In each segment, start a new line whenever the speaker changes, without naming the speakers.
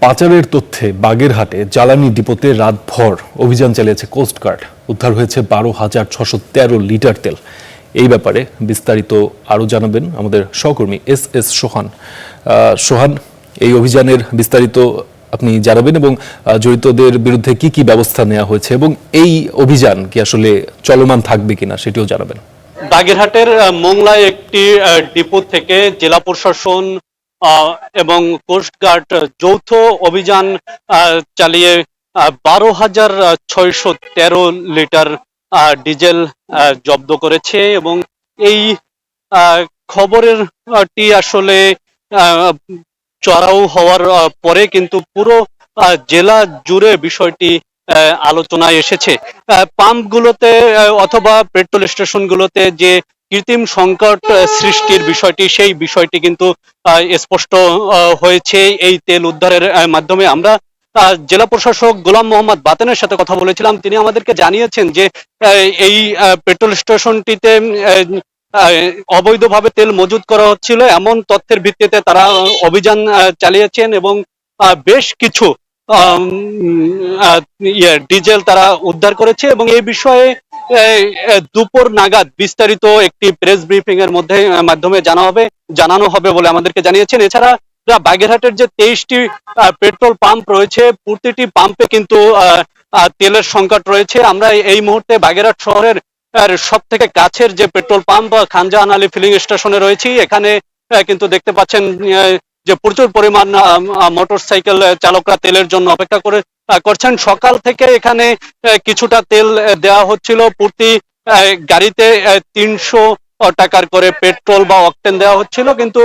পাচারের তথ্যে বাগেরহাটে জ্বালানি ডিপোতে রাতভর অভিযান চালিয়েছে কোস্টগার্ড। উদ্ধার হয়েছে 12,613 লিটার তেল। এই ব্যাপারে বিস্তারিত আরও জানাবেন আমাদের সহকর্মী এস সোহান। সোহান, এই অভিযানের বিস্তারিত আপনি জানাবেন এবং জড়িতদের বিরুদ্ধে কি কি ব্যবস্থা নেওয়া হয়েছে এবং এই অভিযান কি আসলে চলমান থাকবে কিনা সেটিও জানাবেন।
বাগেরহাটের মোংলায় একটি ডিপো থেকে জেলা প্রশাসন এবং কোস্টগার্ড যৌথ অভিযান চালিয়ে 12,613 লিটার ডিজেল জব্দ করেছে এবং এই খবরটি আসলে চড়াও হওয়ার পরে কিন্তু পুরো জেলা জুড়ে বিষয়টি আলোচনায় এসেছে। পাম্পগুলোতে অথবা পেট্রোল স্টেশনগুলোতে যে কৃত্রিম সংকট সৃষ্টির বিষয়টি, সেই বিষয়টি কিন্তু স্পষ্ট হয়েছে এই তেল উদ্ধারের মাধ্যমে। আমরা জেলা প্রশাসক গোলাম মোহাম্মদ বাতেনের সাথে কথা বলেছিলাম। তিনি আমাদেরকে জানিয়েছেন যে এই পেট্রোল স্টেশনটিতে অবৈধভাবে তেল মজুত করা হচ্ছিল, এমন তথ্যের ভিত্তিতে তারা অভিযান চালিয়েছেন এবং বেশ কিছু ডিজেল তারা উদ্ধার করেছে এবং এই বিষয়ে দুপুর নাগাদ বিস্তারিত একটি প্রেস ব্রিফিং এর মাধ্যমে জানানো হবে বলে আমাদেরকে জানিয়েছেন। এছাড়া বাগেরহাটের যে 23টি পেট্রোল পাম্প রয়েছে, প্রতিটি পাম্পে কিন্তু তেলের সংকট রয়েছে। আমরা এই মুহূর্তে বাগেরহাট শহরের সব থেকে কাছের যে petrol pump Khanjahan Ali filling স্টেশনে রয়েছি। এখানে কিন্তু দেখতে পাচ্ছেন যে প্রচুর পরিমাণ মোটরসাইকেল চালকরা তেলের জন্য অপেক্ষা করছেন। সকাল থেকে এখানে কিছুটা তেল দেওয়া হচ্ছিল, প্রতি গাড়িতে 300 টাকার করে পেট্রোল বা অকটেন দেওয়া হচ্ছিল, কিন্তু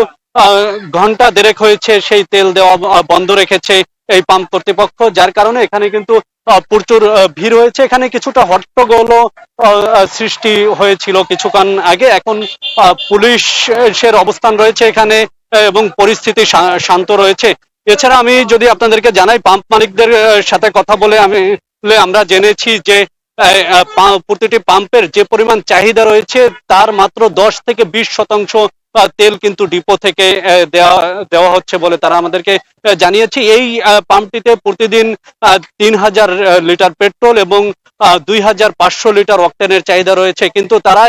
ঘন্টা দেড়েক হয়েছে সেই তেল দেওয়া বন্ধ রেখেছে এই পাম্প কর্তৃপক্ষ, যার কারণে এখানে কিন্তু প্রচুর ভিড় হয়েছে। এখানে কিছুটা হট্টগোল সৃষ্টি হয়েছিল কিছুক্ষণ আগে। এখন পুলিশের অবস্থান রয়েছে এখানে এবং পরিস্থিতি শান্ত রয়েছে। এছাড়া আমি যদি আপনাদেরকে জানাই, পাম্প মালিকদের সাথে কথা বলে আমরা জেনেছি যে প্রতিটি পাম্পের যে পরিমাণ চাহিদা রয়েছে তার মাত্র 10 থেকে 20% তেল কিন্তু ডিপো থেকে দেওয়া হচ্ছে বলে তারা আমাদেরকে জানিয়েছে। এই পাম্পটিতে প্রতিদিন 3,000 লিটার পেট্রোল এবং 2,500 লিটার অকটেনের চাহিদা রয়েছে, কিন্তু তারা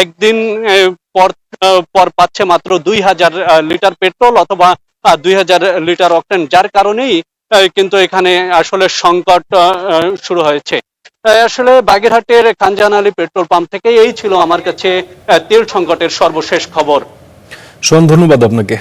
একদিন পর পাচ্ছে মাত্র 2,000 লিটার পেট্রোল অথবা 2,000 লিটার অকটেন, যার কারণেই কিন্তু এখানে আসলে সংকট শুরু হয়েছে। আসলে বাগেরহাটের খানজাহান আলী পেট্রোল পাম্প থেকে এই ছিল আমার কাছে তেল সংকটের সর্বশেষ খবর।
সোহান, ধন্যবাদ আপনাকে।